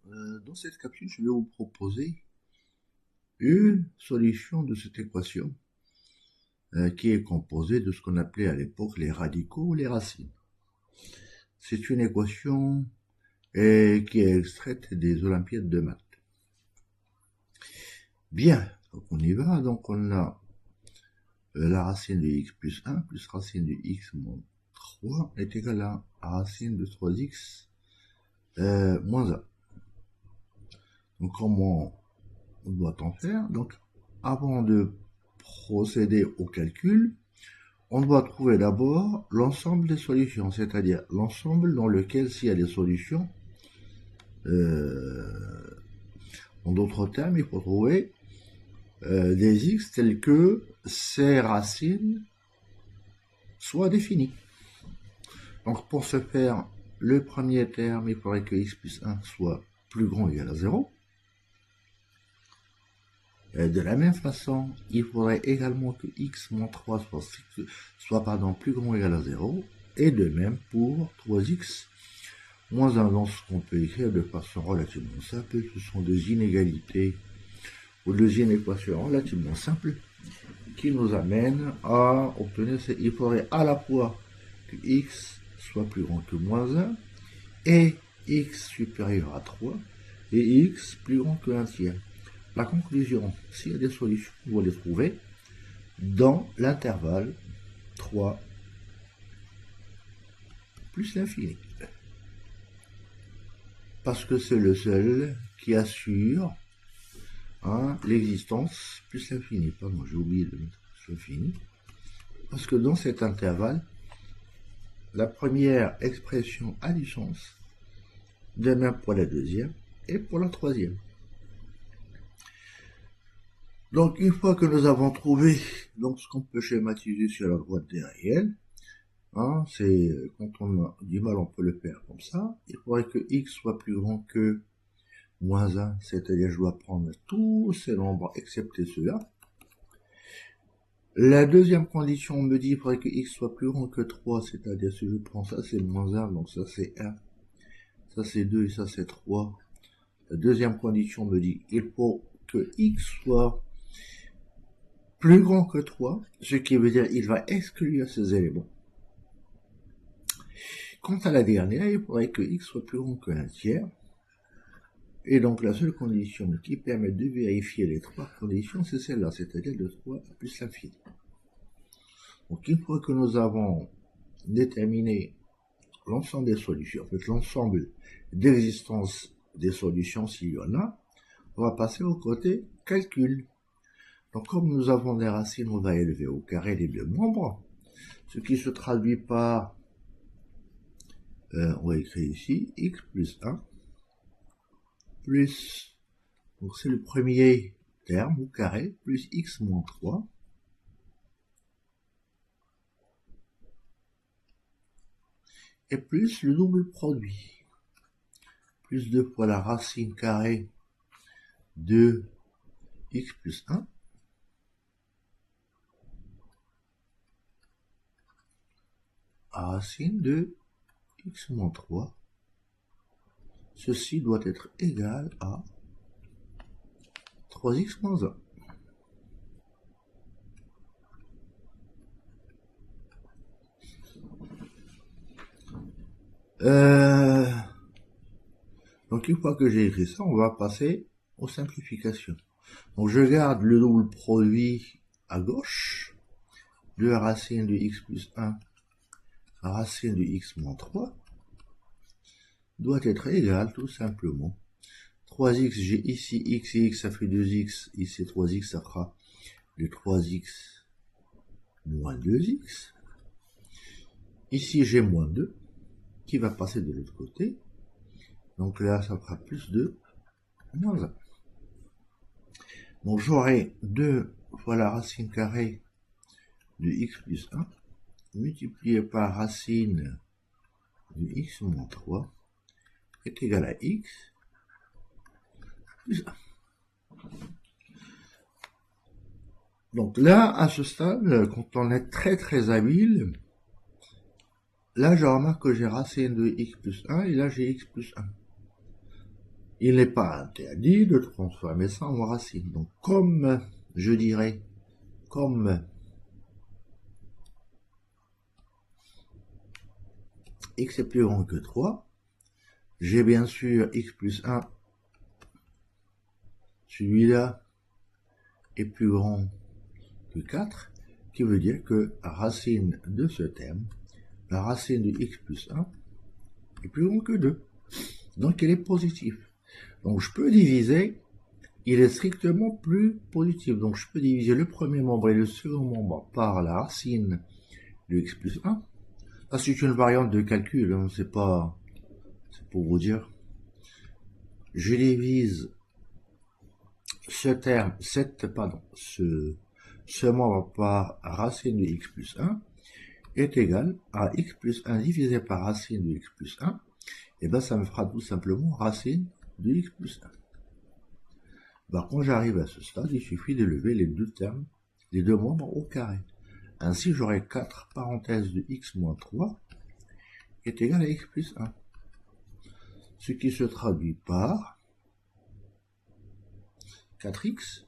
Dans cette capsule, je vais vous proposer une solution de cette équation qui est composée de ce qu'on appelait à l'époque les radicaux ou les racines. C'est une équation qui est extraite des Olympiades de maths. Bien, donc on y va. Donc on a la racine de x plus 1 plus racine de x moins 3 est égal à racine de 3x moins 1. Donc comment doit-on faire? Donc avant de procéder au calcul, on doit trouver d'abord l'ensemble des solutions, c'est-à-dire l'ensemble dans lequel s'il y a des solutions, en d'autres termes, il faut trouver des x tels que ces racines soient définies. Donc pour ce faire, le premier terme, il faudrait que x plus 1 soit plus grand ou égal à 0. De la même façon, il faudrait également que x moins 3 soit plus grand ou égal à 0. Et de même pour 3x moins 1. Donc ce qu'on peut écrire de façon relativement simple, ce sont des inégalités ou des inéquations relativement simples qui nous amènent à obtenir, il faudrait à la fois que x soit plus grand que moins 1 et x supérieur à 3 et x plus grand que 1 tiers. La conclusion, s'il y a des solutions, on va les trouver dans l'intervalle 3 plus l'infini. Parce que c'est le seul qui assure l'existence plus l'infini. Pardon, j'ai oublié de mettre l'infini. Parce que dans cet intervalle, la première expression a du sens, de même pour la deuxième et pour la troisième. Donc, une fois que nous avons trouvé donc, ce qu'on peut schématiser sur la droite des réels, c'est quand on a du mal, on peut le faire comme ça. Il faudrait que x soit plus grand que moins 1, c'est-à-dire je dois prendre tous ces nombres excepté ceux-là. La deuxième condition me dit qu'il faudrait que x soit plus grand que 3, c'est-à-dire si je prends ça, c'est moins 1, donc ça c'est 1, ça c'est 2 et ça c'est 3. La deuxième condition me dit qu'il faut que x soit plus grand que 3, ce qui veut dire qu'il va exclure ces éléments. Quant à la dernière, il faudrait que x soit plus grand que 1 tiers. Et donc la seule condition qui permet de vérifier les trois conditions, c'est celle-là, c'est-à-dire de 3 plus l'infini. Donc une fois que nous avons déterminé l'ensemble des solutions, en fait l'ensemble d'existence des solutions s'il y en a, on va passer au côté calcul. Donc comme nous avons des racines, on va élever au carré les deux membres, ce qui se traduit par, on va écrire ici, x plus 1, plus, donc c'est le premier terme au carré, plus x moins 3, et plus le double produit, plus 2 fois la racine carrée de x plus 1, racine de x moins 3. Ceci doit être égal à 3x moins 1. Donc une fois que j'ai écrit ça, on va passer aux simplifications. Donc je garde le double produit à gauche, de racine de x plus 1 racine de x moins 3 doit être égal tout simplement 3x, j'ai ici x et x, ça fait 2x, ici 3x, ça fera de 3x moins 2x. Ici j'ai moins 2 qui va passer de l'autre côté. Donc là, ça fera plus 2 moins 1. Donc j'aurai 2 fois la racine carrée de x plus 1 multiplié par racine de x moins 3 est égal à x plus 1. Donc là, à ce stade, quand on est très très habile, là je remarque que j'ai racine de x plus 1 et là j'ai x plus 1. il n'est pas interdit de transformer ça en racine. Donc, comme je dirais, comme x est plus grand que 3, j'ai bien sûr x plus 1, celui-là est plus grand que 4, qui veut dire que la racine de ce terme, la racine de x plus 1, est plus grand que 2. Donc il est positif. Donc je peux diviser, il est strictement plus positif. Donc je peux diviser le premier membre et le second membre par la racine de x plus 1. Ça c'est une variante de calcul, hein, c'est pour vous dire. Je divise ce terme, ce membre par racine de x plus 1 est égal à x plus 1 divisé par racine de x plus 1, et bien ça me fera tout simplement racine de x plus 1. Ben, quand j'arrive à ce stade, il suffit d'élever les deux termes, les deux membres au carré. Ainsi, j'aurai 4 parenthèses de x moins 3 est égal à x plus 1. Ce qui se traduit par 4x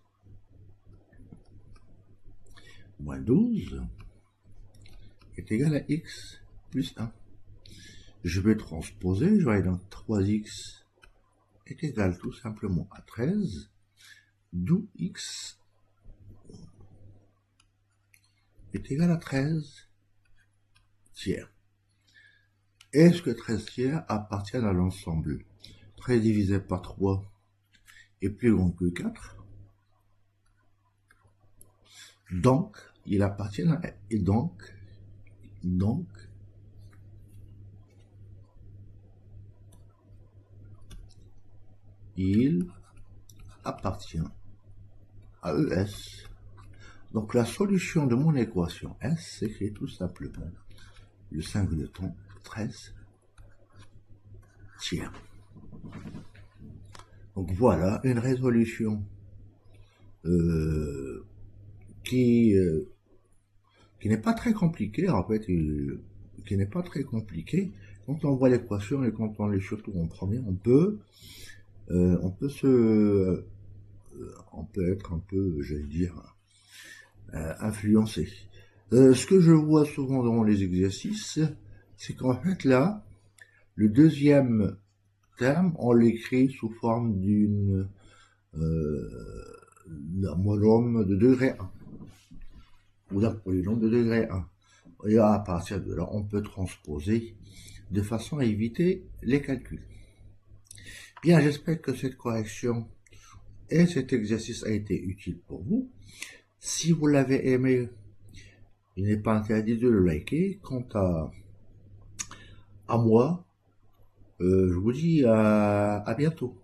moins 12 est égal à x plus 1. Je vais transposer, j'aurai donc 3x est égal tout simplement à 13, d'où x est égal à 13 tiers. Est-ce que 13 tiers appartiennent à l'ensemble? 13 divisé par 3 est plus grand que 4. Donc, il appartient à... Et donc, il appartient à ES. Donc, la solution de mon équation S, c'est tout simplement le 5 de temps 13 tiers. Donc voilà une résolution qui n'est pas très compliquée en fait, qui n'est pas très compliquée. Quand on voit l'équation et quand on est surtout en premier, on peut être un peu, j'allais dire, influencé. Ce que je vois souvent dans les exercices, c'est qu'en fait là, le deuxième terme, on l'écrit sous forme d'un monôme de degré 1 ou d'un polynôme de degré 1. Et à partir de là, on peut transposer de façon à éviter les calculs. Bien, j'espère que cette correction et cet exercice a été utile pour vous. Si vous l'avez aimé, il n'est pas interdit de le liker. Quant à moi, je vous dis à bientôt.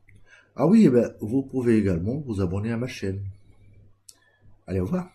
Ah oui, vous pouvez également vous abonner à ma chaîne. Allez, au revoir.